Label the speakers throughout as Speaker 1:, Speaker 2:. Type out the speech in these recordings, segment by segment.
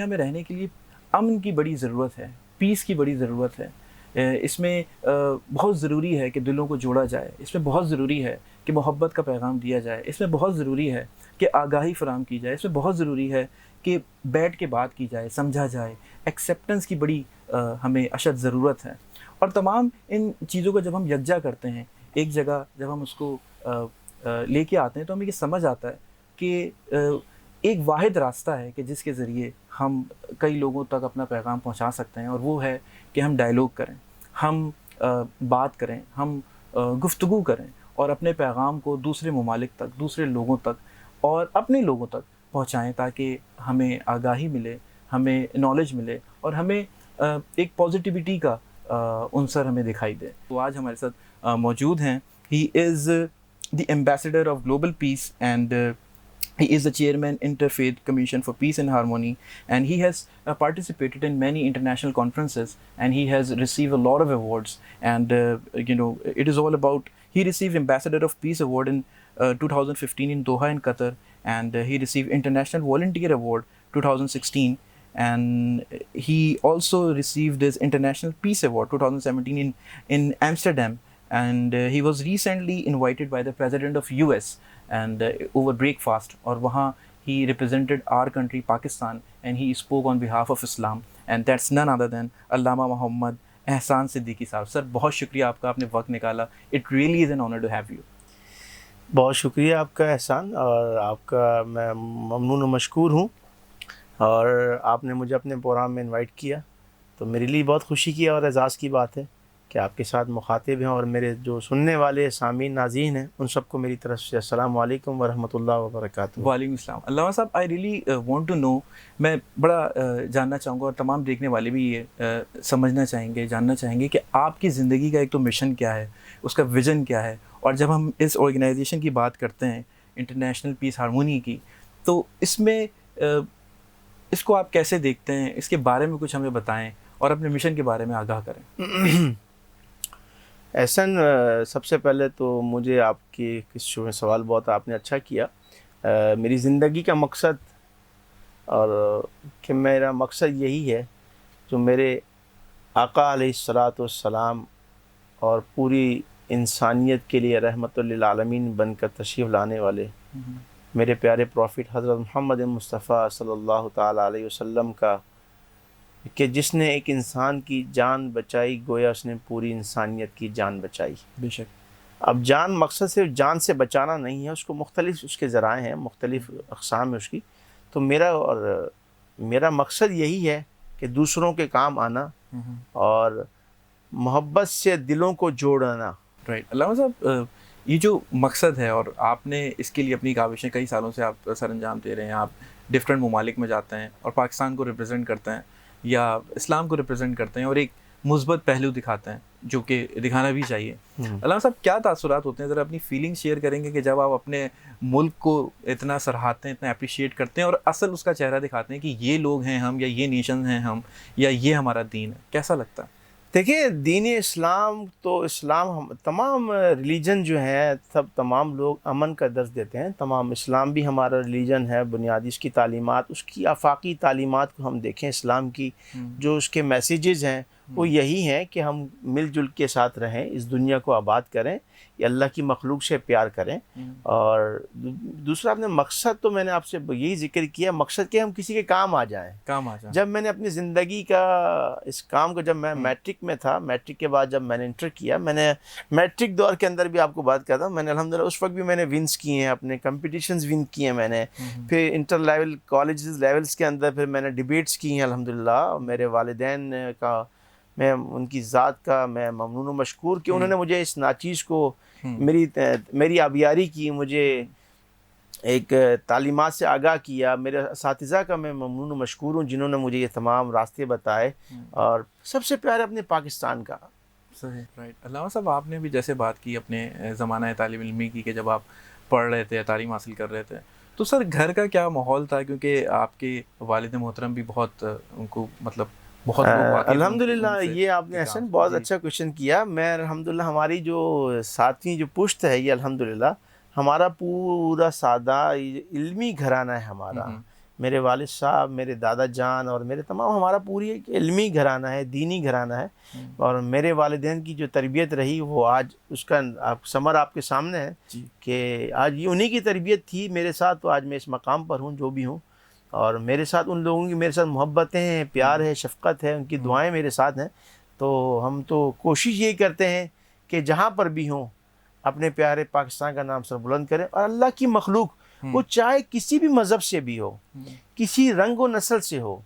Speaker 1: دنیا میں رہنے کے لیے امن کی بڑی ضرورت ہے، پیس کی بڑی ضرورت ہے. اس میں بہت ضروری ہے کہ دلوں کو جوڑا جائے، اس میں بہت ضروری ہے کہ محبت کا پیغام دیا جائے، اس میں بہت ضروری ہے کہ آگاہی فراہم کی جائے، اس میں بہت ضروری ہے کہ بیٹھ کے بات کی جائے، سمجھا جائے. ایکسیپٹنس کی بڑی ہمیں اشد ضرورت ہے. اور تمام ان چیزوں کو جب ہم یکجا کرتے ہیں ایک جگہ، جب ہم اس کو لے کے آتے ہیں تو ہمیں یہ سمجھ آتا ہے کہ ایک واحد راستہ ہے کہ جس کے ذریعے ہم کئی لوگوں تک اپنا پیغام پہنچا سکتے ہیں، اور وہ ہے کہ ہم ڈائیلاگ کریں، ہم بات کریں، ہم گفتگو کریں اور اپنے پیغام کو دوسرے ممالک تک، دوسرے لوگوں تک اور اپنے لوگوں تک پہنچائیں، تاکہ ہمیں آگاہی ملے، ہمیں نالج ملے اور ہمیں ایک پازیٹیوٹی کا عنصر ہمیں دکھائی دے. تو آج ہمارے ساتھ موجود ہیں. He is the ambassador of global peace and he is the chairman Interfaith Commission for Peace and Harmony, and he has participated in many international conferences, and he has received a lot of awards. And it is all about, he received Ambassador of Peace Award in 2015 in Doha in Qatar, and he received International Volunteer Award 2016, and he also received his International Peace Award 2017 in Amsterdam. And he was recently invited by the President of US and over breakfast, اور وہاں he represented our country Pakistan and he spoke on behalf of Islam, and that's none other than علامہ محمد احسان صدیقی صاحب. سر بہت شکریہ آپ کا، آپ نے وقت نکالا. It really is an honor to have you.
Speaker 2: بہت شکریہ آپ کا احسان، اور آپ کا میں ممنون و مشکور ہوں، اور آپ نے مجھے اپنے پروگرام میں انوائٹ کیا تو میرے لیے بہت خوشی کی اور اعزاز کی بات ہے کہ آپ کے ساتھ مخاطب ہیں، اور میرے جو سننے والے سامعین ناظرین ہیں ان سب کو میری طرف سے السلام علیکم ورحمۃ اللہ وبرکاتہ.
Speaker 1: وعلیکم السلام. علامہ صاحب، I really want to know, میں بڑا جاننا چاہوں گا اور تمام دیکھنے والے بھی یہ سمجھنا چاہیں گے، جاننا چاہیں گے کہ آپ کی زندگی کا ایک تو مشن کیا ہے، اس کا ویژن کیا ہے، اور جب ہم اس آرگنائزیشن کی بات کرتے ہیں انٹرنیشنل پیس ہارمونی کی، تو اس میں اس کو آپ کیسے دیکھتے ہیں؟ اس کے بارے میں کچھ ہمیں بتائیں اور اپنے مشن کے بارے میں آگاہ کریں.
Speaker 2: احسن، سب سے پہلے تو مجھے آپ کی اس شو میں سوال بہت آپ نے اچھا کیا. میری زندگی کا مقصد، اور کہ میرا مقصد یہی ہے جو میرے آقا علیہ الصلاۃ والسلام اور پوری انسانیت کے لیے رحمت للعالمین بن کر تشریف لانے والے میرے پیارے پروفٹ حضرت محمد مصطفیٰ صلی اللہ تعالیٰ علیہ وسلم کا، کہ جس نے ایک انسان کی جان بچائی گویا اس نے پوری انسانیت کی جان بچائی.
Speaker 1: بے شک.
Speaker 2: اب جان مقصد صرف جان سے بچانا نہیں ہے، اس کو مختلف اس کے ذرائع ہیں، مختلف اقسام ہے اس کی. تو میرا مقصد یہی ہے کہ دوسروں کے کام آنا اور محبت سے دلوں کو جوڑنا.
Speaker 1: رائٹ. علامہ صاحب، یہ جو مقصد ہے اور آپ نے اس کے لیے اپنی کاوشیں کئی سالوں سے آپ سر انجام دے رہے ہیں، آپ ڈفرینٹ ممالک میں جاتے ہیں اور پاکستان کو ریپرزینٹ کرتے ہیں یا اسلام کو ریپرزینٹ کرتے ہیں اور ایک مثبت پہلو دکھاتے ہیں جو کہ دکھانا بھی چاہیے. علامہ صاحب، کیا تاثرات ہوتے ہیں؟ ذرا اپنی فیلنگ شیئر کریں گے کہ جب آپ اپنے ملک کو اتنا سراہتے ہیں، اتنا اپریشیٹ کرتے ہیں اور اصل اس کا چہرہ دکھاتے ہیں کہ یہ لوگ ہیں ہم، یا یہ نیشن ہیں ہم، یا یہ ہمارا دین ہے، کیسا لگتا ہے؟
Speaker 2: دیکھیے، دین اسلام تو اسلام تمام ریلیجن جو ہیں تمام لوگ امن کا درس دیتے ہیں. تمام اسلام بھی ہمارا ریلیجن ہے، بنیادی اس کی تعلیمات، اس کی آفاقی تعلیمات کو ہم دیکھیں اسلام کی، جو اس کے میسیجز ہیں وہ یہی ہیں کہ ہم مل جل کے ساتھ رہیں، اس دنیا کو آباد کریں، یہ اللہ کی مخلوق سے پیار کریں. اور دوسرا اپنے مقصد تو میں نے آپ سے یہی ذکر کیا، مقصد کہ ہم کسی کے کام آ جائیں. جب میں نے اپنی زندگی کا اس کام کو، جب میں میٹرک میں تھا، میٹرک کے بعد جب میں نے انٹر کیا، میں نے میٹرک دور کے اندر بھی آپ کو بات کرتا ہوں، میں نے الحمدللہ اس وقت بھی میں نے ونس کیے ہیں، اپنے کمپٹیشنز ون کیے ہیں میں نے. پھر انٹر لیول کالجز لیولز کے اندر پھر میں نے ڈیبیٹس کی ہیں الحمدللہ. میرے والدین کا، میں ان کی ذات کا میں ممنون و مشکور کہ انہوں نے مجھے اس ناچیز کو میری آبیاری کی، مجھے ایک تعلیمات سے آگاہ کیا. میرے اساتذہ کا میں ممنون و مشکور ہوں جنہوں نے مجھے یہ تمام راستے بتائے، اور سب سے پیارے اپنے پاکستان کا.
Speaker 1: صحیح. رائٹ. علامہ صاحب، آپ نے بھی جیسے بات کی اپنے زمانہ طالب علمی کی کہ جب آپ پڑھ رہے تھے، تعلیم حاصل کر رہے تھے، تو سر گھر کا کیا ماحول تھا؟ کیونکہ آپ کے والد محترم بھی بہت ان کو مطلب بہت
Speaker 2: الحمدللہ. یہ آپ نے احسن بہت اچھا کوشچن کیا. میں الحمدللہ ہماری جو ساتویں جو پشت ہے یہ الحمدللہ ہمارا پورا سادہ علمی گھرانہ ہے ہمارا. میرے والد صاحب، میرے دادا جان اور میرے تمام، ہمارا پوری ایک علمی گھرانہ ہے، دینی گھرانہ ہے. اور میرے والدین کی جو تربیت رہی وہ آج اس کا ثمر آپ کے سامنے ہے
Speaker 1: جی
Speaker 2: کہ آج یہ انہی کی تربیت تھی میرے ساتھ، تو آج میں اس مقام پر ہوں جو بھی ہوں. اور میرے ساتھ ان لوگوں کی میرے ساتھ محبتیں ہیں، پیار ہے، شفقت ہے، ان کی دعائیں میرے ساتھ ہیں. تو ہم تو کوشش یہی کرتے ہیں کہ جہاں پر بھی ہوں اپنے پیارے پاکستان کا نام سر بلند کریں. اور اللہ کی مخلوق وہ چاہے کسی بھی مذہب سے بھی ہو، کسی رنگ و نسل سے ہو،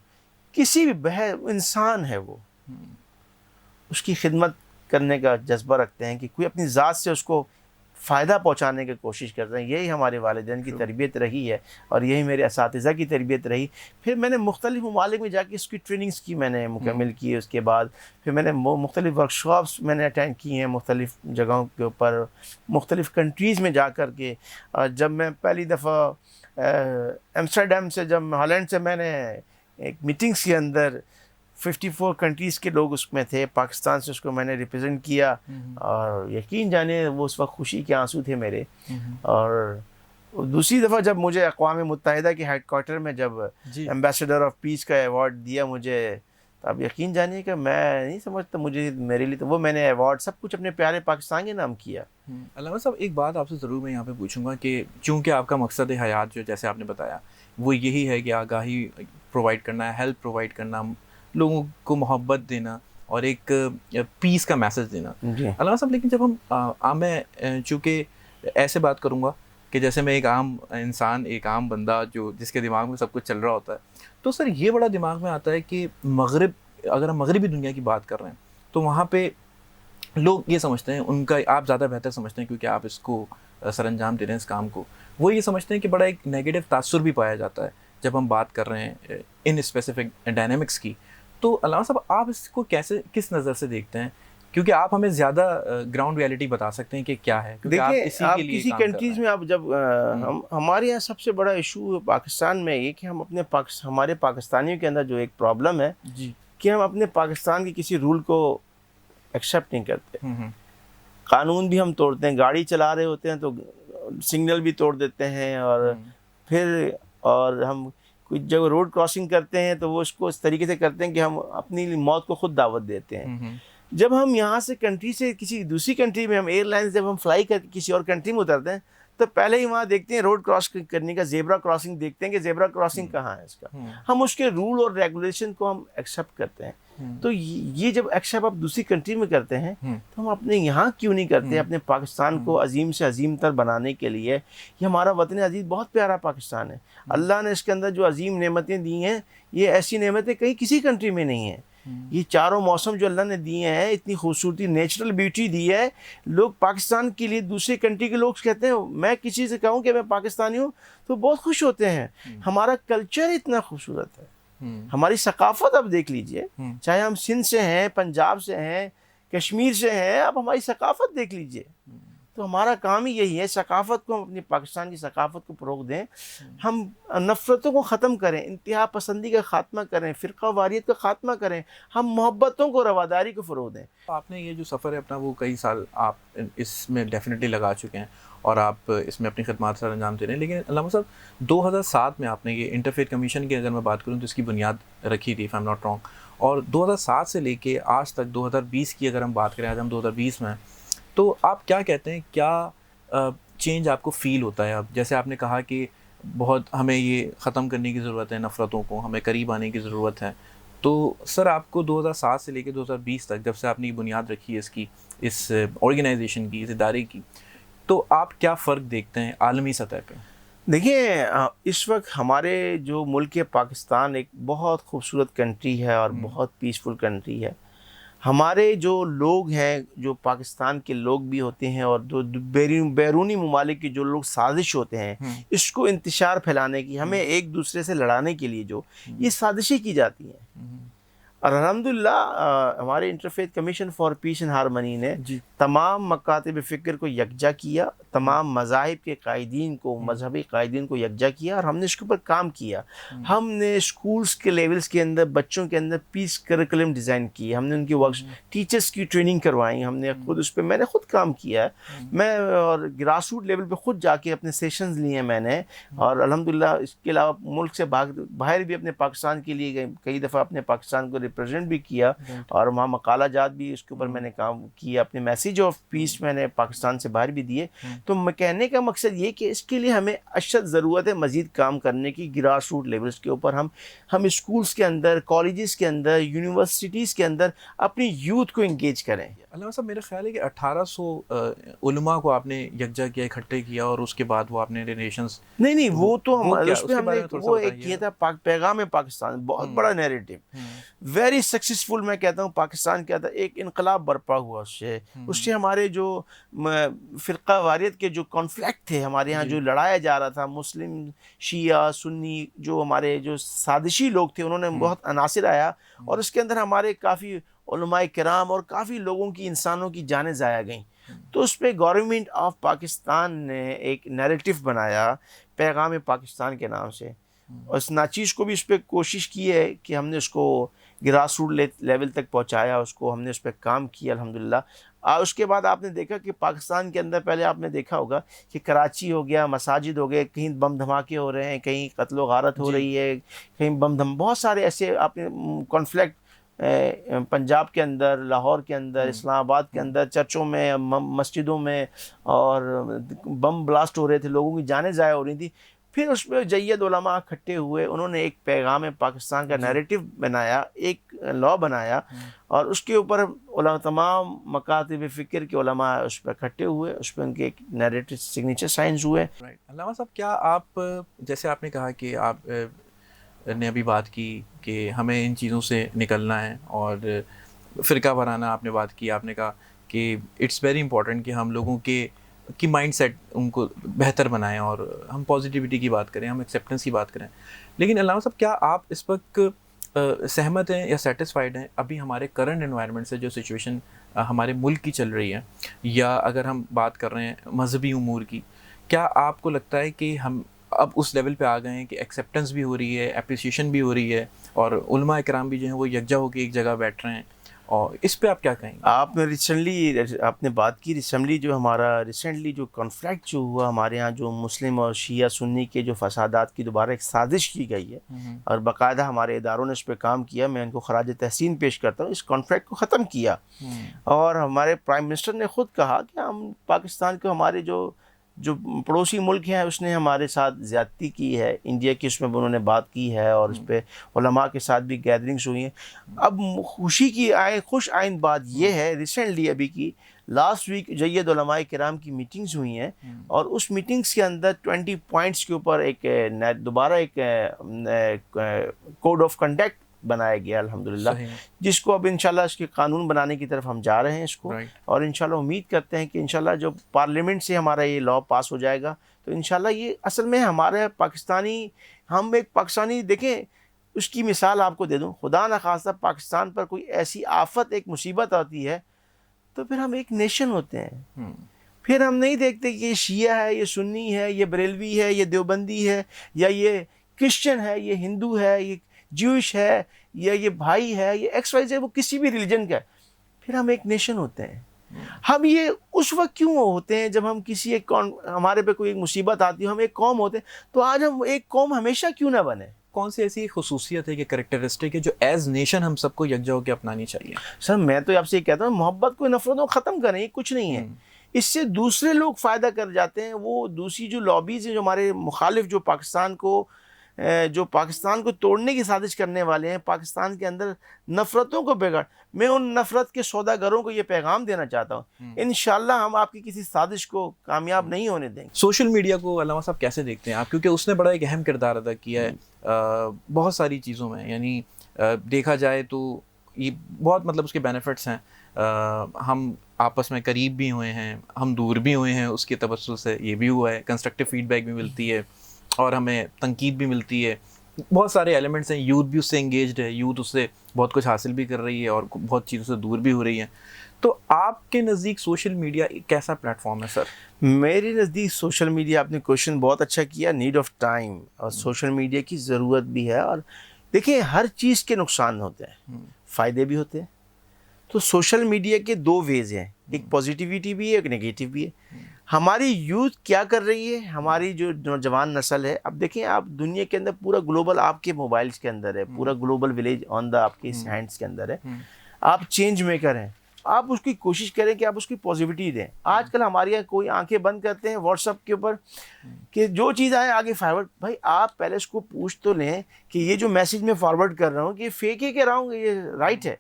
Speaker 2: کسی بھی انسان ہے، وہ اس کی خدمت کرنے کا جذبہ رکھتے ہیں کہ کوئی اپنی ذات سے اس کو فائدہ پہنچانے کی کوشش کرتے ہیں. یہی ہمارے والدین کی تربیت رہی ہے اور یہی میرے اساتذہ کی تربیت رہی. پھر میں نے مختلف ممالک میں جا کے اس کی ٹریننگز کی، میں نے مکمل کی. اس کے بعد پھر میں نے مختلف ورکشاپس میں نے اٹینڈ کی ہیں مختلف جگہوں کے اوپر، مختلف کنٹریز میں جا کر کے. جب میں پہلی دفعہ ایمسٹرڈیم سے، جب ہالینڈ سے میں نے ایک میٹنگس کے اندر 54 کنٹریز کے لوگ اس میں تھے، پاکستان سے اس کو میں نے ریپرزینٹ کیا. اور یقین جانے وہ اس وقت خوشی کے آنسو تھے میرے. اور دوسری دفعہ جب مجھے اقوام متحدہ کے ہیڈ کوارٹر میں جب ایمبیسڈر آف پیس کا ایوارڈ دیا مجھے، تو اب یقین جانیے کہ میں نہیں سمجھتا، مجھے میرے لیے تو وہ میں نے ایوارڈ سب کچھ اپنے پیارے پاکستان کے نام کیا.
Speaker 1: علامہ صاحب ایک بات آپ سے ضرور میں یہاں پہ پوچھوں گا کہ چونکہ آپ کا مقصد حیات جو جیسے آپ نے بتایا وہ یہی ہے کہ آگاہی پرووائڈ کرنا ہے، ہیلپ پرووائڈ کرنا، لوگوں کو محبت دینا اور ایک پیس کا میسج دینا. علامہ صاحب لیکن جب ہم میں چونکہ ایسے بات کروں گا کہ جیسے میں ایک عام انسان، ایک عام بندہ جو جس کے دماغ میں سب کچھ چل رہا ہوتا ہے، تو سر یہ بڑا دماغ میں آتا ہے کہ مغرب، اگر ہم مغربی دنیا کی بات کر رہے ہیں تو وہاں پہ لوگ یہ سمجھتے ہیں، ان کا آپ زیادہ بہتر سمجھتے ہیں کیونکہ آپ اس کو سر انجام دے رہے ہیں اس کام کو، وہ یہ سمجھتے ہیں کہ بڑا ایک نیگیٹو تاثر بھی پایا جاتا ہے جب ہم بات کر رہے ہیں ان اسپیسیفک ڈائنامکس کی. تو علامہ صاحب آپ اس کو کیسے، کس نظر سے دیکھتے ہیں؟ کیونکہ آپ ہمیں زیادہ گراؤنڈ ریئلٹی بتا سکتے ہیں کہ کیا ہے.
Speaker 2: دیکھیں آپ کسی کنٹریز میں، آپ جب ہمارے یہاں سب سے بڑا ایشو پاکستان میں یہ کہ ہم اپنے ہمارے پاکستانیوں کے اندر جو ایک پرابلم ہے کہ ہم اپنے پاکستان کے کسی رول کو ایکسیپٹ نہیں کرتے. قانون بھی ہم توڑتے ہیں، گاڑی چلا رہے ہوتے ہیں تو سگنل بھی توڑ دیتے ہیں، اور ہم کوئی جب روڈ کراسنگ کرتے ہیں تو وہ اس کو اس طریقے سے کرتے ہیں کہ ہم اپنی موت کو خود دعوت دیتے ہیں. جب ہم یہاں سے کنٹری سے کسی دوسری کنٹری میں، ہم ایئر لائنس جب ہم فلائی کر کے کسی اور کنٹری میں اترتے ہیں تو پہلے ہی وہاں دیکھتے ہیں روڈ کراس کرنے کا زیبرا کراسنگ، دیکھتے ہیں کہ زیبرا کراسنگ کہاں ہے اس کا. ہم اس کے رول اور ریگولیشن کو ہم ایکسیپٹ کرتے ہیں. تو یہ جب ایکسیپٹ آپ دوسری کنٹری میں کرتے ہیں تو ہم اپنے یہاں کیوں نہیں کرتے؟ اپنے پاکستان کو عظیم سے عظیم تر بنانے کے لیے. یہ ہمارا وطن عزیز بہت پیارا پاکستان ہے. اللہ نے اس کے اندر جو عظیم نعمتیں دی ہیں، یہ ایسی نعمتیں کہیں کسی کنٹری میں نہیں ہیں. یہ چاروں موسم جو اللہ نے دیے ہیں، اتنی خوبصورتی، نیچرل بیوٹی دی ہے. لوگ پاکستان کے لیے دوسری کنٹری کے لوگ کہتے ہیں، میں کسی سے کہوں کہ میں پاکستانی ہوں تو بہت خوش ہوتے ہیں. ہمارا کلچر اتنا خوبصورت ہے، ہماری ثقافت اب دیکھ لیجئے، چاہے ہم سندھ سے ہیں، پنجاب سے ہیں، کشمیر سے ہیں، اب ہماری ثقافت دیکھ لیجئے. تو ہمارا کام ہی یہی ہے، ثقافت کو، ہم اپنی پاکستان کی ثقافت کو فروغ دیں. ہم نفرتوں کو ختم کریں، انتہا پسندی کا خاتمہ کریں، فرقہ واریت کا خاتمہ کریں، ہم محبتوں کو، رواداری کو فروغ دیں.
Speaker 1: آپ نے یہ جو سفر ہے اپنا، وہ کئی سال آپ اس میں ڈیفینیٹلی لگا چکے ہیں اور آپ اس میں اپنی خدمات سر انجام دے رہے ہیں. لیکن علامہ صاحب 2007 میں آپ نے یہ انٹرفیتھ کمیشن کی اگر میں بات کروں تو اس کی بنیاد رکھی تھی، if I'm not wrong. اور 2007 سے لے کے آج تک 2020 کی اگر ہم بات کریں، آج ہم 2020 میں ہیں، تو آپ کیا کہتے ہیں، کیا چینج آپ کو فیل ہوتا ہے اب؟ جیسے آپ نے کہا کہ بہت ہمیں یہ ختم کرنے کی ضرورت ہے، نفرتوں کو ہمیں قریب آنے کی ضرورت ہے. تو سر آپ کو 2007 سے لے کے 2020 تک جب سے آپ نے یہ بنیاد رکھی ہے اس کی، اس آرگنائزیشن کی، اس ادارے کی، تو آپ کیا فرق دیکھتے ہیں عالمی سطح پہ؟
Speaker 2: دیکھیں اس وقت ہمارے جو ملک پاکستان ایک بہت خوبصورت کنٹری ہے اور بہت پیسفل کنٹری ہے. ہمارے جو لوگ ہیں، جو پاکستان کے لوگ بھی ہوتے ہیں اور جو بیرونی ممالک کے جو لوگ سازش ہوتے ہیں اس کو انتشار پھیلانے کی، ہمیں ایک دوسرے سے لڑانے کے لیے جو یہ سازشیں کی جاتی ہیں. اور الحمدللہ ہمارے interfaith commission for piece and harmony نے
Speaker 1: جی
Speaker 2: تمام مکاتب فکر کو یکجا کیا، تمام مذاہب کے قائدین کو، مذہبی قائدین کو یکجا کیا، اور ہم نے اس کے اوپر کام کیا. ہم نے اسکولس کے لیولز کے اندر بچوں کے اندر پیس کریکولم ڈیزائن کی، ہم نے ان کی ورکس ٹیچرس کی ٹریننگ کروائی، ہم نے خود اس پہ میں نے خود کام کیا ہے. میں اور گراس روٹ لیول پہ خود جا کے اپنے سیشنز لیے ہیں میں نے. اور الحمدللہ اس کے علاوہ ملک سے باہر بھی اپنے پاکستان کے لیے گئے، کئی دفعہ اپنے پاکستان کو ریپرزینٹ بھی کیا، اور وہاں مقالہ جات بھی اس کے اوپر میں نے کام کیا، اپنے میسیج آف پیس میں نے پاکستان سے باہر بھی دیے. تو میں کہنے کا مقصد یہ کہ اس کے لیے ہمیں اشد ضرورت ہے مزید کام کرنے کی گراس روٹ لیولز کے اوپر. ہم اسکولز کے اندر، کالجز کے اندر، یونیورسٹیز کے اندر اپنی یوتھ کو انگیج کریں.
Speaker 1: علامہ صاحب میرا خیال ہے کہ 1800 علماء کو آپ نے یکجا کیا، اکٹھے کیا، اور اس کے بعد وہ آپ نے ریلیشنز
Speaker 2: نہیں وہ تو ہم اس پہ ہم نے وہ ایک
Speaker 1: بتائیے.
Speaker 2: کیا تھا پیغام پاکستان، بہت بڑا نیریٹو، ویری سکسیسفل. میں کہتا ہوں پاکستان کیا تھا، ایک انقلاب برپا ہوا اس سے ہمارے جو فرقہ واریت کے جو کانفلکٹ تھے ہمارے یہاں، جو لڑایا جا رہا تھا مسلم شیعہ سنی، جو ہمارے جو سازشی لوگ تھے، انہوں نے بہت عناصر آیا، اور اس کے اندر ہمارے کافی علماء کرام اور کافی لوگوں کی، انسانوں کی جانیں ضائع گئیں. تو اس پہ گورنمنٹ آف پاکستان نے ایک نیریٹو بنایا پیغام پاکستان کے نام سے، اور اس ناچیز کو بھی اس پہ کوشش کی ہے کہ ہم نے اس کو گراس روٹ لیول تک پہنچایا، اس کو ہم نے اس پہ کام کیا الحمدللہ. اس کے بعد آپ نے دیکھا کہ پاکستان کے اندر پہلے آپ نے دیکھا ہوگا کہ کراچی ہو گیا، مساجد ہو گئے، کہیں بم دھماکے ہو رہے ہیں، کہیں قتل و غارت ہو رہی ہے، کہیں بہت سارے ایسے آپ نے کانفلکٹ پنجاب کے اندر، لاہور کے اندر، اسلام آباد کے اندر، چرچوں میں، مسجدوں میں، اور بم بلاسٹ ہو رہے تھے، لوگوں کی جانیں ضائع ہو رہی تھی. پھر اس میں جید علماء اکٹھے ہوئے، انہوں نے ایک پیغام پاکستان کا نیریٹو بنایا، ایک لا بنایا، اور اس کے اوپر تمام مکاتب فکر کے علماء اس پہ اکٹھے ہوئے، اس پہ ان کے ایک نیریٹو سگنیچر سائنز ہوئے.
Speaker 1: علامہ صاحب کیا آپ، جیسے آپ نے کہا کہ آپ نے ابھی بات کی کہ ہمیں ان چیزوں سے نکلنا ہے، اور فرقہ وارانہ آپ نے بات کی، آپ نے کہا کہ اٹس ویری امپورٹنٹ کہ ہم لوگوں کی مائنڈ سیٹ ان کو بہتر بنائیں، اور ہم پازیٹیوٹی کی بات کریں، ہم ایکسیپٹنس کی بات کریں. لیکن علامہ صاحب کیا آپ اس وقت سہمت ہیں یا سیٹسفائیڈ ہیں ابھی ہمارے کرنٹ انوائرمنٹ سے، جو سچویشن ہمارے ملک کی چل رہی ہے، یا اگر ہم بات کر رہے ہیں مذہبی امور کی، کیا آپ کو لگتا ہے کہ ہم اب اس لیول پہ آ گئے ہیں کہ ایکسیپٹنس بھی ہو رہی ہے، اپریسیشن بھی ہو رہی ہے، اور علماء کرام بھی جو ہیں وہ یکجا ہو کے ایک جگہ بیٹھ رہے ہیں؟ اور اس پہ آپ کیا کہیں گے؟
Speaker 2: آپ نے آپ نے بات کی ریسنٹلی جو کانفلکٹ جو ہوا ہمارے ہاں، جو مسلم اور شیعہ سنی کے جو فسادات کی دوبارہ ایک سازش کی گئی ہے، اور باقاعدہ ہمارے اداروں نے اس پہ کام کیا. میں ان کو خراج تحسین پیش کرتا ہوں، اس کانفلکٹ کو ختم کیا. اور ہمارے پرائم منسٹر نے خود کہا کہ ہم پاکستان کو، ہمارے جو پڑوسی ملک ہیں، اس نے ہمارے ساتھ زیادتی کی ہے، انڈیا کی اس میں انہوں نے بات کی ہے، اور اس پہ علماء کے ساتھ بھی گیدرنگس ہوئی ہیں. اب خوش آئند بات یہ ہے، ریسنٹلی ابھی کی لاسٹ ویک جید علماء کرام کی میٹنگز ہوئی ہیں، اور اس میٹنگز کے اندر 20 پوائنٹس کے اوپر ایک دوبارہ ایک کوڈ آف کنڈکٹ بنایا گیا الحمدللہ، جس کو اب انشاءاللہ اس کے قانون بنانے کی طرف ہم جا رہے ہیں اس کو. اور انشاءاللہ امید کرتے ہیں کہ انشاءاللہ جو پارلیمنٹ سے ہمارا یہ لا پاس ہو جائے گا، تو انشاءاللہ یہ اصل میں ہمارے ہم ایک پاکستانی دیکھیں، اس کی مثال آپ کو دے دوں، خدا نخواستہ پاکستان پر کوئی ایسی آفت، ایک مصیبت آتی ہے، تو پھر ہم ایک نیشن ہوتے ہیں. پھر ہم نہیں دیکھتے کہ یہ شیعہ ہے، یہ سنی ہے، یہ بریلوی ہے، یہ دیوبندی ہے، یا یہ کرسچن ہے، یہ ہندو ہے، یہ جوش ہے، یا یہ بھائی ہے، یہ ایکس وائی زیڈ، وہ کسی بھی ریلیجن کا ہے. پھر ہم ایک نیشن ہوتے ہیں. ہم یہ اس وقت کیوں ہوتے ہیں جب ہم کسی ایک ہمارے پہ کوئی ایک مصیبت آتی ہے، ہم ایک قوم ہوتے ہیں، تو آج ہم ایک قوم ہمیشہ کیوں نہ بنے؟
Speaker 1: کون سی ایسی خصوصیت ہے کہ کریکٹرسٹک ہے جو ایز نیشن ہم سب کو یکجا ہو کے اپنانی چاہیے؟
Speaker 2: سر میں تو آپ سے یہ کہتا ہوں، محبت کو، نفرتوں کو ختم کریں، یہ کچھ نہیں ہے. اس سے دوسرے لوگ فائدہ کر جاتے ہیں. وہ دوسری جو لابیز ہیں، جو ہمارے مخالف، جو پاکستان کو توڑنے کی سازش کرنے والے ہیں، پاکستان کے اندر نفرتوں کو میں ان نفرت کے سوداگروں کو یہ پیغام دینا چاہتا ہوں، انشاءاللہ ہم آپ کی کسی سازش کو کامیاب نہیں ہونے دیں گے.
Speaker 1: سوشل میڈیا کو علامہ صاحب کیسے دیکھتے ہیں آپ؟ کیونکہ اس نے بڑا ایک اہم کردار ادا کیا ہے بہت ساری چیزوں میں. یعنی دیکھا جائے تو یہ بہت اس کے بینیفٹس ہیں. ہم آپس میں قریب بھی ہوئے ہیں، ہم دور بھی ہوئے ہیں اس کے توسط سے، یہ بھی ہوا ہے. کنسٹرکٹیو فیڈ بیک بھی ملتی ہے، اور ہمیں تنقید بھی ملتی ہے. بہت سارے ایلیمنٹس ہیں, یوتھ بھی اس سے انگیجڈ ہے, یوتھ اس سے بہت کچھ حاصل بھی کر رہی ہے اور بہت چیزوں سے دور بھی ہو رہی ہے. تو آپ کے نزدیک سوشل میڈیا ایک کیسا پلیٹ فارم ہے سر؟
Speaker 2: میرے نزدیک سوشل میڈیا, آپ نے کوشچن بہت اچھا کیا, نیڈ آف ٹائم, اور سوشل میڈیا کی ضرورت بھی ہے. اور دیکھیں ہر چیز کے نقصان ہوتے ہیں, فائدے بھی ہوتے ہیں. تو سوشل میڈیا کے دو ویز ہیں, ایک پازیٹیوٹی بھی ہے, ایک نگیٹو بھی ہے. ہماری یوتھ کیا کر رہی ہے, ہماری جو نوجوان نسل ہے, اب دیکھیں آپ دنیا کے اندر پورا گلوبل آپ کے موبائلز کے اندر ہے, پورا گلوبل ولیج آن دا آپ کے ہینڈس کے اندر ہے. آپ چینج میکر ہیں, آپ اس کی کوشش کریں کہ آپ اس کی پازیٹیوٹی دیں. آج کل ہمارے یہاں کوئی آنکھیں بند کرتے ہیں واٹس ایپ کے اوپر کہ جو چیز آئے آگے فارورڈ. بھائی آپ پہلے اس کو پوچھ تو لیں کہ یہ جو میسج میں فارورڈ کر رہا ہوں کہ یہ فیک ہے کہ رہا ہوں, یہ رائٹ ہے,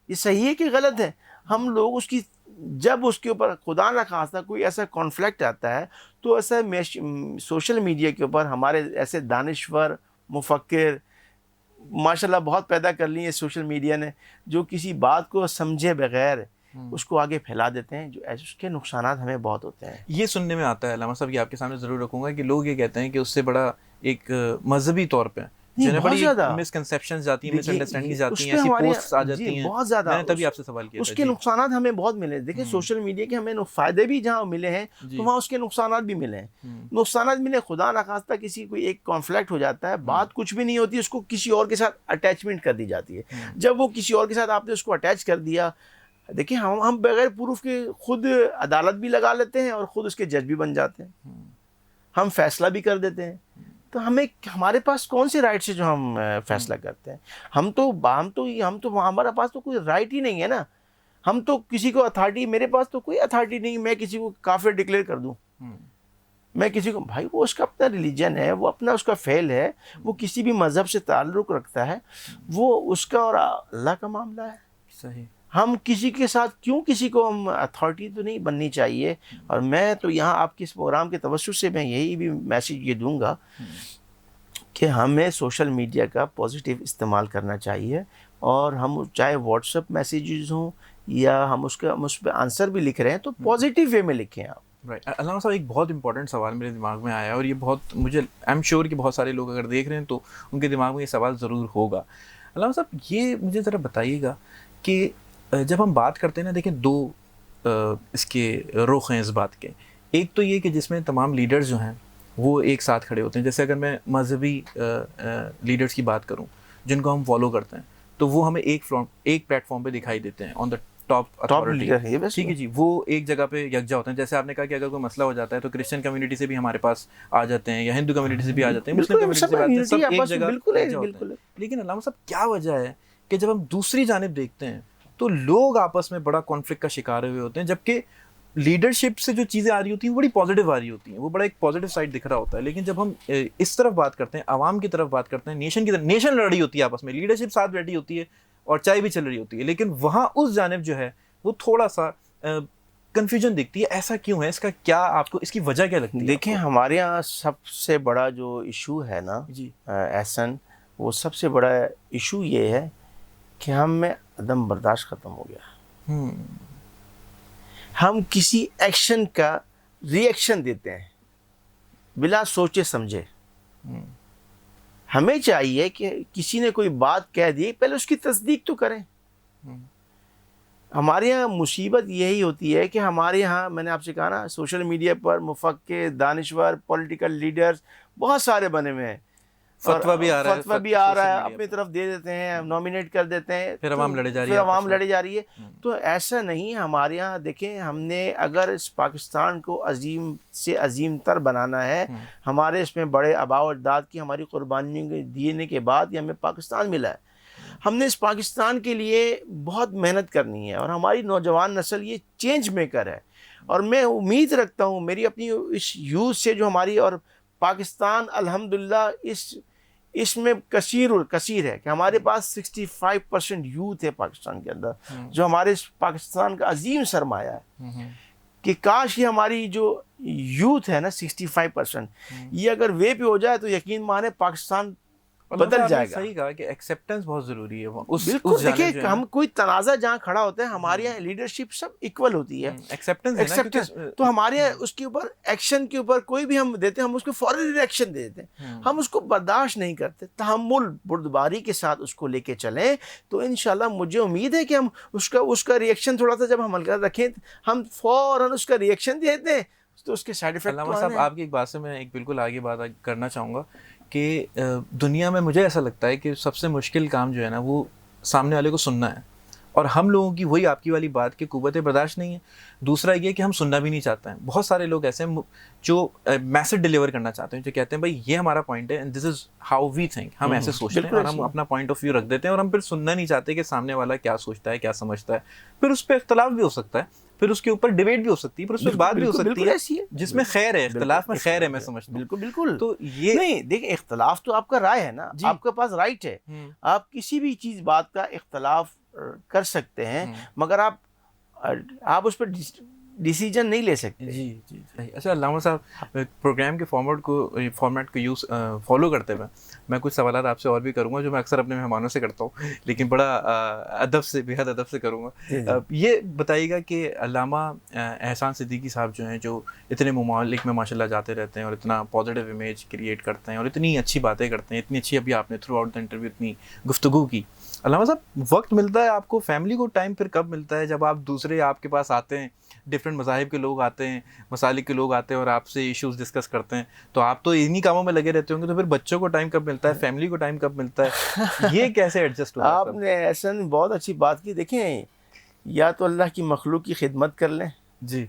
Speaker 2: یہ صحیح ہے کہ غلط ہے. ہم لوگ اس کی جب اس کے اوپر خدا نہ خواستہ کوئی ایسا کانفلکٹ آتا ہے تو ایسا سوشل میڈیا کے اوپر ہمارے ایسے دانشور مفکر ماشاءاللہ بہت پیدا کر لی ہے سوشل میڈیا نے, جو کسی بات کو سمجھے بغیر اس کو آگے پھیلا دیتے ہیں, جو اس کے نقصانات ہمیں بہت ہوتے ہیں.
Speaker 1: یہ سننے میں آتا ہے علامہ صاحب, یہ آپ کے سامنے ضرور رکھوں گا, کہ لوگ یہ کہتے ہیں کہ اس سے بڑا ایک مذہبی طور پہ جنہیں بڑی مسکنسیپشنز جاتی ہیں, مس انڈرسٹینڈنگ جاتی ہیں, ایسی پوسٹس آ جاتی ہیں,
Speaker 2: بہت زیادہ.
Speaker 1: میں نے تبھی آپ سے سوال کیا
Speaker 2: اس کے نقصانات ہمیں بہت ملے. دیکھیں سوشل میڈیا کے ہمیں فائدے بھی جہاں ملے ہیں تو وہاں اس کے نقصانات بھی ملے ہیں. نقصانات ملے, خدا نخواستہ کسی کو ایک کانفلکٹ ہو جاتا ہے, بات کچھ بھی نہیں ہوتی, اس کو کسی اور کے ساتھ اٹیچمنٹ کر دی جاتی ہے. جب وہ کسی اور کے ساتھ آپ نے اس کو اٹیچ کر دیا, دیکھیں ہم بغیر پروف کے خود عدالت بھی لگا لیتے ہیں اور خود اس کے جج بھی بن جاتے ہیں, ہم فیصلہ بھی کر دیتے ہیں. تو ہمارے پاس کون سے رائٹس ہے جو ہم فیصلہ کرتے ہیں؟ ہم تو ہمارے پاس تو کوئی رائٹ ہی نہیں ہے نا. ہم تو کسی کو اتھارٹی, میرے پاس تو کوئی اتھارٹی نہیں میں کسی کو کافر ڈکلیئر کر دوں. میں کسی کو, بھائی وہ اس کا اپنا ریلیجن ہے, وہ اپنا اس کا فعل ہے, وہ کسی بھی مذہب سے تعلق رکھتا ہے, وہ اس کا اور اللہ کا معاملہ ہے.
Speaker 1: صحیح.
Speaker 2: ہم کسی کے ساتھ کیوں, کسی کو ہم اتھارٹی تو نہیں بننی چاہیے. اور میں تو یہاں آپ کے اس پروگرام کے توسط سے میں یہی بھی میسیج یہ دوں گا کہ ہمیں سوشل میڈیا کا پازیٹیو استعمال کرنا چاہیے. اور ہم چاہے واٹس ایپ میسیجز ہوں یا ہم اس پہ آنسر بھی لکھ رہے ہیں تو پازیٹیو وے میں لکھیں آپ.
Speaker 1: رائٹ. علامہ صاحب ایک بہت امپورٹنٹ سوال میرے دماغ میں آیا ہے, اور یہ بہت مجھے آئی ایم شیور کہ بہت سارے لوگ اگر دیکھ رہے ہیں تو ان کے دماغ میں یہ سوال ضرور ہوگا. علامہ صاحب یہ مجھے ذرا بتائیے گا کہ جب ہم بات کرتے ہیں نا, دیکھیں دو اس کے رخ ہیں اس بات کے. ایک تو یہ کہ جس میں تمام لیڈرز جو ہیں وہ ایک ساتھ کھڑے ہوتے ہیں. جیسے اگر میں مذہبی لیڈرز کی بات کروں جن کو ہم فالو کرتے ہیں, تو وہ ہمیں ایک پلیٹ فارم پہ دکھائی دیتے ہیں, آن دا ٹاپ اتھارٹی. ٹھیک ہے جی, وہ ایک جگہ پہ یکجا ہوتے ہیں. جیسے آپ نے کہا کہ اگر کوئی مسئلہ ہو جاتا ہے تو کرسچن کمیونٹی سے بھی ہمارے پاس آ جاتے ہیں, یا ہندو کمیونٹی سے بھی آ جاتے ہیں, مسلم کمیونٹی سے بھی آتے ہیں, سب ایک جگہ یکجا ہوتے ہیں. لیکن علامہ صاحب کیا وجہ ہے کہ جب ہم دوسری جانب دیکھتے ہیں تو لوگ آپس میں بڑا کانفلکٹ کا شکار ہوئے ہوتے ہیں, جبکہ لیڈرشپ سے جو چیزیں آ رہی ہوتی ہیں وہ بڑی پازیٹیو آ رہی ہوتی ہیں, وہ بڑا ایک پازیٹیو سائڈ دکھ رہا ہوتا ہے. لیکن جب ہم اس طرف بات کرتے ہیں, عوام کی طرف بات کرتے ہیں, نیشن کی طرف, نیشن لڑ رہی ہوتی ہے آپس میں, لیڈرشپ ساتھ بیٹھی ہوتی ہے اور چائے بھی چل رہی ہوتی ہے, لیکن وہاں اس جانب جو ہے وہ تھوڑا سا کنفیوژن دکھتی ہے. ایسا کیوں ہے؟ اس کا کیا, آپ کو اس کی وجہ کیا لگتی ہے؟
Speaker 2: دیکھیں ہمارے یہاں سب سے بڑا جو ایشو ہے نا
Speaker 1: جی
Speaker 2: احسن, وہ سب سے بڑا ایشو یہ ہے کہ ہم میں عدم برداشت ختم ہو گیا. ہم کسی ایکشن کا ری ایکشن دیتے ہیں بلا سوچے سمجھے. ہمیں چاہیے کہ کسی نے کوئی بات کہہ دی پہلے اس کی تصدیق تو کریں. ہمارے یہاں مصیبت یہی ہوتی ہے کہ ہمارے یہاں, میں نے آپ سے کہا نا, سوشل میڈیا پر مفکر, دانشور, پولیٹیکل لیڈرز بہت سارے بنے ہوئے ہیں. فتویٰ بھی آ رہا ہے, اپنی طرف دے دیتے ہیں, نامینیٹ کر دیتے ہیں,
Speaker 1: پھر عوام لڑے جا رہی ہے.
Speaker 2: تو ایسا نہیں. ہمارے یہاں دیکھیں, ہم نے اگر اس پاکستان کو عظیم سے عظیم تر بنانا ہے, ہمارے اس میں بڑے آباء و اجداد کی ہماری قربانیوں دینے کے بعد یہ ہمیں پاکستان ملا ہے. ہم نے اس پاکستان کے لیے بہت محنت کرنی ہے, اور ہماری نوجوان نسل یہ چینج میکر ہے. اور میں امید رکھتا ہوں میری اپنی اس یوتھ سے جو ہماری, اور پاکستان الحمدللہ اس میں کثیر ہے کہ ہمارے پاس 65% یوتھ ہے پاکستان کے اندر, جو ہمارے پاکستان کا عظیم سرمایہ ہے. کہ کاش یہ ہماری جو یوتھ ہے نا 65%, یہ اگر وے پہ ہو جائے تو یقین مانے پاکستان بدل جائے گا.
Speaker 1: صحیح کہا کہ ایکسیپٹنس بہت ضروری ہے. اس
Speaker 2: بالکل دیکھیے ہم کوئی تنازع جہاں کھڑا ہوتا ہے ہمارے یہاں لیڈرشپ سب ایکول ہوتی ہے. ایکسیپٹنس تو ہمارے یہاں اس کے اوپر ایکشن کے اوپر کوئی بھی ہم دیتے ہیں ہم اس کو فوری ریئیکشن دے دیتے ہیں. ہم اس کو برداشت نہیں کرتے. تحمل بردباری کے ساتھ اس کو لے کے چلیں تو انشاءاللہ مجھے امید ہے کہ ہم اس کا ریئیکشن تھوڑا سا جب ہم ہلکا رکھیں ہم فوراً اس کا ریئیکشن دیتے ہیں تو اس کے سائیڈ افیکٹ.
Speaker 1: علامہ صاحب آپ کی ایک بات سے میں ایک بالکل آگے بات کرنا چاہوں گا کہ دنیا میں مجھے ایسا لگتا ہے کہ سب سے مشکل کام جو ہے نا وہ سامنے والے کو سننا ہے, اور ہم لوگوں کی وہی آپ کی والی بات کہ قوت برداشت نہیں ہے. دوسرا یہ کہ ہم سننا بھی نہیں چاہتے ہیں. بہت سارے لوگ ایسے ہیں جو میسج ڈیلیور کرنا چاہتے ہیں, جو کہتے ہیں بھائی یہ ہمارا پوائنٹ ہے and this is how we think. ہم ایسے سوچتے ہیں اور ہم اپنا پوائنٹ آف ویو رکھ دیتے ہیں اور ہم پھر سننا نہیں چاہتے کہ سامنے والا کیا سوچتا ہے, کیا سمجھتا ہے. پھر اس پہ اختلاف بھی ہو سکتا ہے, پھر اس کے اوپر ڈیبیٹ بھی ہو سکتی ہے, پھر اس پہ بات بھی ہو سکتی ہے جس میں خیر ہے, اختلاف میں خیر ہے, میں سمجھتا ہوں.
Speaker 2: بالکل بالکل.
Speaker 1: تو یہ
Speaker 2: نہیں دیکھیں اختلاف تو آپ کا رائے ہے نا, آپ کے پاس رائٹ ہے, آپ کسی بھی چیز بات کا اختلاف کر سکتے ہیں مگر آپ اس پر ڈیسیجن نہیں لے سکتے.
Speaker 1: جی جی. اچھا علامہ صاحب, پروگرام کے فارمیٹ کو فالو کرتے ہوئے میں کچھ سوالات آپ سے اور بھی کروں گا جو میں اکثر اپنے مہمانوں سے کرتا ہوں, لیکن بڑا ادب سے, بے حد ادب سے کروں گا. یہ بتائیے گا کہ علامہ احسان صدیقی صاحب جو ہیں, جو اتنے ممالک میں ماشاء اللہ جاتے رہتے ہیں اور اتنا پازیٹیو امیج کریٹ کرتے ہیں اور اتنی اچھی باتیں کرتے ہیں, اتنی اچھی ابھی آپ نے تھرو آؤٹ دا انٹرویو اتنی گفتگو کی. علامہ صاحب وقت ملتا ہے آپ کو, فیملی کو ٹائم پھر کب ملتا ہے جب آپ دوسرے آپ کے پاس آتے ہیں, ڈفرینٹ مذاہب کے لوگ آتے ہیں, مسالک کے لوگ آتے ہیں اور آپ سے ایشوز ڈسکس کرتے ہیں, تو آپ تو انہی کاموں میں لگے رہتے ہوں گے, تو پھر بچوں کو ٹائم کب ملتا ہے, فیملی کو ٹائم کب ملتا ہے, یہ کیسے ایڈجسٹ ہوتا ہے؟
Speaker 2: آپ نے احسن بہت اچھی بات کی. دیکھیں یا تو اللہ کی مخلوق کی خدمت کر لیں.
Speaker 1: جی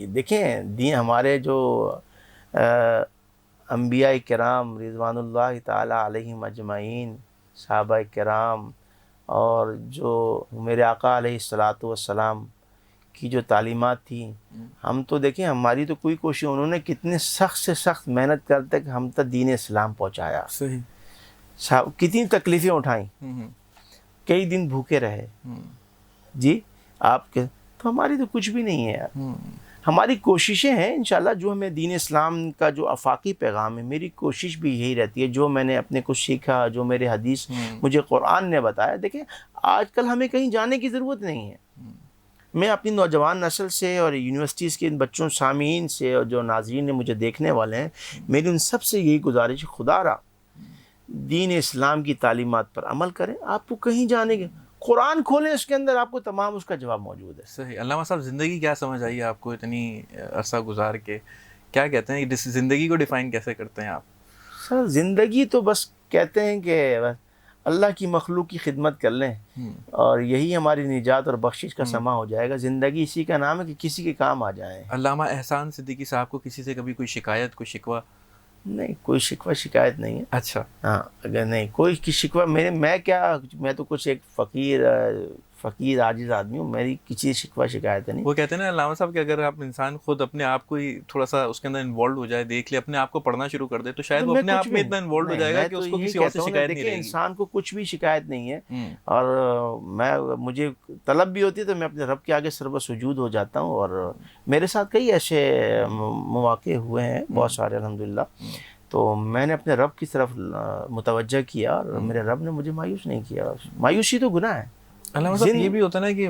Speaker 2: دیکھیں دین ہمارے جو انبیاء کرام رضوان اللہ تعالی علیہم اجمعین, صحابہ کرام اور جو میرے آقا علیہ الصلاۃ والسلام کی جو تعلیمات تھیں, ہم تو دیکھیں ہماری تو کوئی کوشش, انہوں نے کتنے سخت سے سخت محنت کرتے کہ ہم تک دین اسلام پہنچایا.
Speaker 1: صحیح.
Speaker 2: کتنی تکلیفیں اٹھائیں, کئی دن بھوکے رہے. جی آپ کے تو ہماری تو کچھ بھی نہیں ہے یار. ہماری کوششیں ہیں انشاءاللہ جو ہمیں دین اسلام کا جو آفاقی پیغام ہے, میری کوشش بھی یہی رہتی ہے جو میں نے اپنے کو سیکھا, جو میرے حدیث مجھے قرآن نے بتایا. دیکھیں آج کل ہمیں کہیں جانے کی ضرورت نہیں ہے. میں اپنی نوجوان نسل سے اور یونیورسٹیز کے ان بچوں سامعین سے اور جو ناظرین نے مجھے دیکھنے والے ہیں, میری ان سب سے یہی گزارش ہے, خدا را دین اسلام کی تعلیمات پر عمل کریں. آپ کو کہیں جانے کے, قرآن کھولیں, اس کے اندر آپ کو تمام اس کا جواب موجود ہے.
Speaker 1: صحیح. علامہ صاحب زندگی کیا سمجھ آئی آپ کو اتنی عرصہ گزار کے, کیا کہتے ہیں زندگی کو ڈیفائن کیسے کرتے ہیں آپ؟
Speaker 2: سر زندگی تو بس کہتے ہیں کہ اللہ کی مخلوق کی خدمت کر لیں اور یہی ہماری نجات اور بخشش کا سما ہو جائے گا. زندگی اسی کا نام ہے کہ کسی کے کام آ جائیں.
Speaker 1: علامہ احسان صدیقی صاحب کو کسی سے کبھی کوئی شکایت, کوئی شکوہ؟
Speaker 2: نہیں, کوئی شکوہ شکایت نہیں ہے.
Speaker 1: اچھا.
Speaker 2: ہاں اگر نہیں کوئی شکوہ, میں تو کچھ ایک فقیر عاجز آدمی ہوں, میری کسی شکوہ شکایت نہیں.
Speaker 1: وہ کہتے ہیں نا علامہ صاحب کہ اگر آپ انسان خود اپنے آپ کو ہی تھوڑا سا اس کے اندر انوالو ہو جائے, دیکھ لے, اپنے آپ کو پڑھنا شروع کر دے, تو شاید وہ اپنے آپ میں اتنا انوالو ہو جائے گا کہ اس کو کسی اور سے شکایت نہیں رہے گی.
Speaker 2: انسان کو کچھ بھی شکایت نہیں ہے, اور مجھے طلب بھی ہوتی ہے تو میں اپنے رب کے آگے سربہ سجود ہو جاتا ہوں. اور میرے ساتھ کئی ایسے مواقع ہوئے ہیں بہت سارے الحمدللہ, تو میں نے اپنے رب کی طرف متوجہ کیا اور میرے رب نے مجھے مایوس نہیں کیا. مایوسی تو گناہ ہے.
Speaker 1: علامہ صاحب یہ بھی ہوتا ہے نا کہ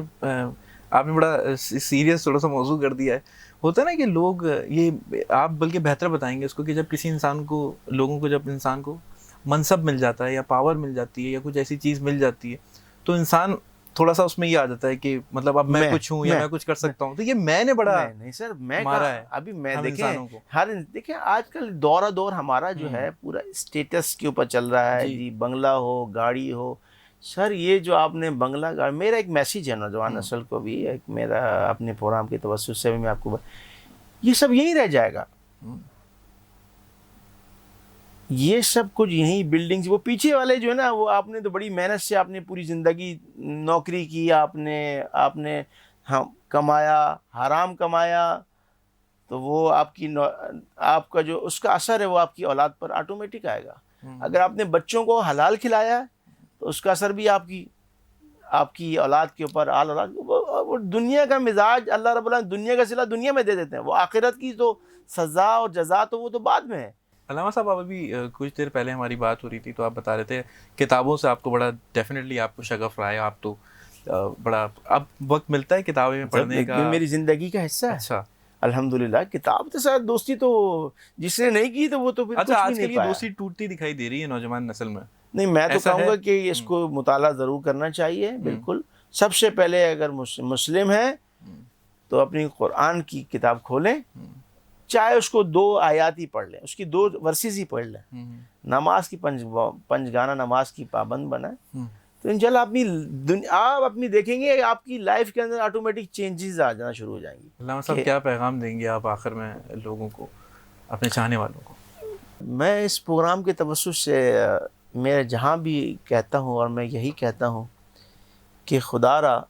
Speaker 1: آپ نے بڑا سیریس تھوڑا سا موضوع کر دیا ہے, ہوتا ہے نا کہ لوگ یہ, آپ بلکہ بہتر بتائیں گے اس کو, کہ جب کسی انسان کو, لوگوں کو, جب انسان کو منصب مل جاتا ہے یا پاور مل جاتی ہے یا کچھ ایسی چیز مل جاتی ہے, تو انسان تھوڑا سا اس میں یہ آ جاتا ہے کہ مطلب اب میں کچھ ہوں یا میں کچھ کر سکتا ہوں. تو یہ میں نے بڑا
Speaker 2: نہیں سر, میں
Speaker 1: مارا ہے
Speaker 2: ابھی میں
Speaker 1: دیکھیں
Speaker 2: دیکھیں آج کل دور ہمارا جو ہے پورا اسٹیٹس کے اوپر چل رہا ہے. جی بنگلہ ہو, گاڑی ہو. سر یہ جو آپ نے بنگلہ گاڑی, میرا ایک میسیج ہے نوجوان نسل کو بھی, ایک میرا اپنے پروگرام کے توسط سے بھی میں آپ کو, یہ سب یہیں رہ جائے گا. یہ سب کچھ یہیں بلڈنگز, وہ پیچھے والے جو ہے نا, وہ آپ نے تو بڑی محنت سے آپ نے پوری زندگی نوکری کی, آپ نے کمایا, حرام کمایا, تو وہ آپ کا جو اس کا اثر ہے وہ آپ کی اولاد پر آٹومیٹک آئے گا. اگر آپ نے بچوں کو حلال کھلایا تو اس کا اثر بھی آپ کی اولاد کے اوپر, اولاد. وہ دنیا کا مزاج اللہ رب العالمین دنیا کا صلہ دنیا میں دے دیتے ہیں, وہ آخرت کی تو سزا اور جزا تو وہ تو بعد میں ہے.
Speaker 1: علامہ صاحب آپ ابھی کچھ دیر پہلے ہماری بات ہو رہی تھی تو آپ بتا رہے تھے کتابوں سے آپ کو بڑا ڈیفینیٹلی آپ کو شغف رہا ہے، آپ تو بڑا اب وقت ملتا ہے کتابیں پڑھنے کا؟
Speaker 2: میری زندگی کا حصہ ہے
Speaker 1: اچھا
Speaker 2: الحمدللہ. کتاب کے ساتھ دوستی تو جس نے نہیں کی تو وہ تو پھر
Speaker 1: اچھا،
Speaker 2: کچھ بھی
Speaker 1: آج کل
Speaker 2: نہیں
Speaker 1: یہ
Speaker 2: پایا.
Speaker 1: دوستی ٹوٹتی دکھائی دے رہی ہے نوجوان نسل میں،
Speaker 2: نہیں میں تو
Speaker 1: ایسا
Speaker 2: کہوں
Speaker 1: ہے؟
Speaker 2: گا کہ اس کو مطالعہ ضرور کرنا چاہیے. بالکل سب سے پہلے اگر مسلم ہے تو اپنی قرآن کی کتاب کھولیں، چاہے اس کو 2 آیات ہی پڑھ لیں، اس کی 2 ورسز ہی پڑھ لیں، نماز کی پنج گانا نماز کی پابند بنائیں، تو انشاءاللہ آپ اپنی دیکھیں گے آپ کی لائف کے اندر آٹومیٹک چینجز آ جانا شروع ہو جائیں گی.
Speaker 1: علامہ صاحب کیا پیغام دیں گے آپ آخر میں لوگوں کو، اپنے چاہنے والوں کو؟
Speaker 2: میں اس پروگرام کے توسط سے میں جہاں بھی کہتا ہوں اور میں یہی کہتا ہوں کہ خدا را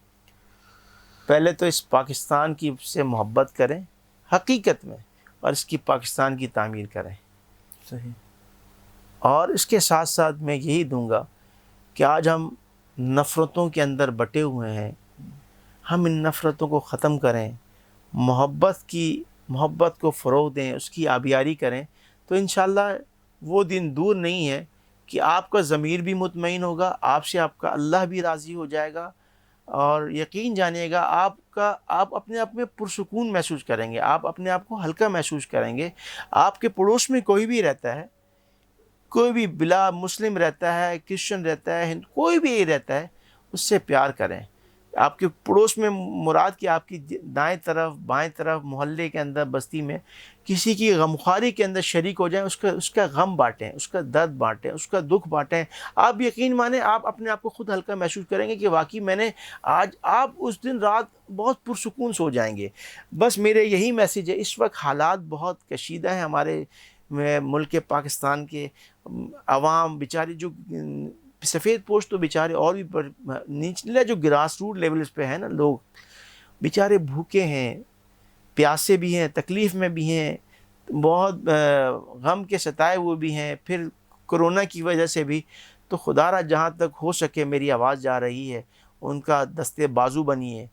Speaker 2: پہلے تو اس پاکستان کی سے محبت کریں حقیقت میں، اور اس کی پاکستان کی تعمیر کریں.
Speaker 1: صحیح.
Speaker 2: اور اس کے ساتھ ساتھ میں یہی دوں گا کہ آج ہم نفرتوں کے اندر بٹے ہوئے ہیں، ہم ان نفرتوں کو ختم کریں، محبت کو فروغ دیں، اس کی آبیاری کریں، تو انشاءاللہ وہ دن دور نہیں ہے کہ آپ کا ضمیر بھی مطمئن ہوگا، آپ سے آپ کا اللہ بھی راضی ہو جائے گا، اور یقین جانیے گا آپ اپنے آپ میں پرسکون محسوس کریں گے، آپ اپنے آپ کو ہلکا محسوس کریں گے. آپ کے پڑوس میں کوئی بھی رہتا ہے، کوئی بھی بلا مسلم رہتا ہے، کرسچن رہتا ہے، کوئی بھی رہتا ہے، اس سے پیار کریں. آپ کے پڑوس میں مراد کہ آپ کی دائیں طرف بائیں طرف محلے کے اندر بستی میں کسی کی غمخواری کے اندر شریک ہو جائیں، اس کا غم بانٹیں، اس کا درد بانٹیں، اس کا دکھ بانٹیں. آپ یقین مانیں آپ اپنے آپ کو خود ہلکا محسوس کریں گے کہ واقعی میں نے آج آپ اس دن رات بہت پرسکون سو جائیں گے. بس میرے یہی میسیج ہے. اس وقت حالات بہت کشیدہ ہیں ہمارے ملک پاکستان کے. عوام بیچاری جو سفید پوش تو بیچارے اور بھی نیچلے جو گراس روٹ لیولز پہ ہیں نا، لوگ بیچارے بھوکے ہیں، پیاسے بھی ہیں، تکلیف میں بھی ہیں، بہت غم کے ستائے ہوئے بھی ہیں، پھر کرونا کی وجہ سے بھی. تو خدا را جہاں تک ہو سکے میری آواز جا رہی ہے، ان کا دستے بازو بنیے،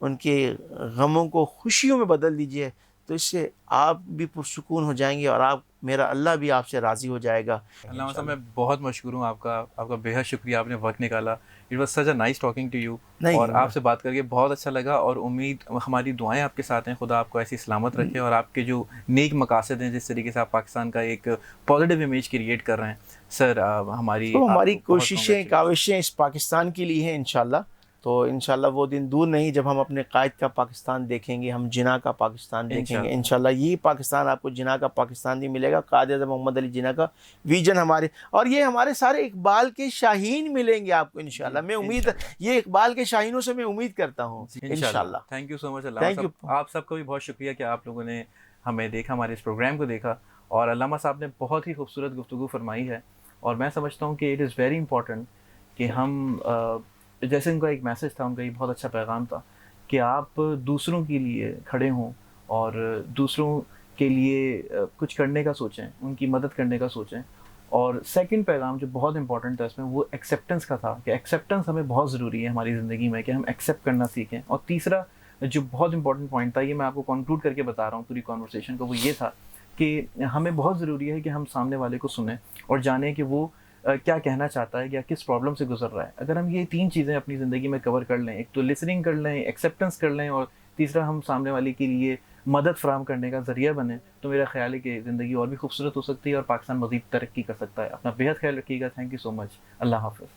Speaker 2: ان کے غموں کو خوشیوں میں بدل دیجئے، تو اس سے آپ بھی پرسکون ہو جائیں گے اور میرا اللہ بھی آپ سے راضی ہو جائے گا.
Speaker 1: علامہ صاحب میں بہت مشکور ہوں آپ کا بے حد شکریہ، آپ نے وقت نکالا. It was such a nice talking to you, اور آپ سے بات کر کے بہت اچھا لگا، اور امید ہماری دعائیں آپ کے ساتھ ہیں. خدا آپ کو ایسی سلامت رکھے، اور آپ کے جو نیک مقاصد ہیں، جس طریقے سے آپ پاکستان کا ایک پازیٹیو امیج کریٹ کر رہے ہیں سر،
Speaker 2: ہماری کوششیں کاوشیں اس پاکستان کے لیے ہیں انشاءاللہ. تو انشاءاللہ وہ دن دور نہیں جب ہم اپنے قائد کا پاکستان دیکھیں گے، ہم جناح کا پاکستان دیکھیں گے انشاءاللہ. یہی پاکستان آپ کو جناح کا پاکستان بھی ملے گا، قائد اعظم محمد علی جناح کا ویژن ہمارے، اور یہ ہمارے سارے اقبال کے شاہین ملیں گے آپ کو انشاءاللہ. میں امید یہ اقبال کے شاہینوں سے میں امید کرتا ہوں انشاءاللہ.
Speaker 1: تھینک یو سو مچ علامہ صاحب. آپ سب کا بھی بہت شکریہ کہ آپ لوگوں نے ہمیں دیکھا، ہمارے اس پروگرام کو دیکھا. اور علامہ صاحب نے بہت ہی خوبصورت گفتگو فرمائی ہے، اور میں سمجھتا ہوں کہ اٹ از ویری امپورٹنٹ کہ ہم جیسے ان کا ایک میسج تھا، ان کا ایک بہت اچھا پیغام تھا کہ آپ دوسروں کے لیے کھڑے ہوں، اور دوسروں کے لیے کچھ کرنے کا سوچیں، ان کی مدد کرنے کا سوچیں. اور سیکنڈ پیغام جو بہت امپورٹنٹ تھا اس میں، وہ ایکسیپٹنس کا تھا کہ ایکسیپٹنس ہمیں بہت ضروری ہے ہماری زندگی میں، کہ ہم ایکسیپٹ کرنا سیکھیں. اور تیسرا جو بہت امپورٹنٹ پوائنٹ تھا، یہ میں آپ کو کنکلوڈ کر کے بتا رہا ہوں پوری کانورسیشن کو، وہ یہ تھا کہ ہمیں بہت ضروری ہے کہ ہم سامنے والے کو سنیں اور جانیں کہ وہ کیا کہنا چاہتا ہے یا کس پرابلم سے گزر رہا ہے. اگر ہم یہ 3 چیزیں اپنی زندگی میں کور کر لیں، ایک تو لسننگ کر لیں، ایکسیپٹنس کر لیں، اور تیسرا ہم سامنے والے کے لیے مدد فراہم کرنے کا ذریعہ بنیں، تو میرا خیال ہے کہ زندگی اور بھی خوبصورت ہو سکتی ہے اور پاکستان مزید ترقی کر سکتا ہے. اپنا بے حد خیال رکھیے گا. تھینک یو سو مچ. اللہ حافظ.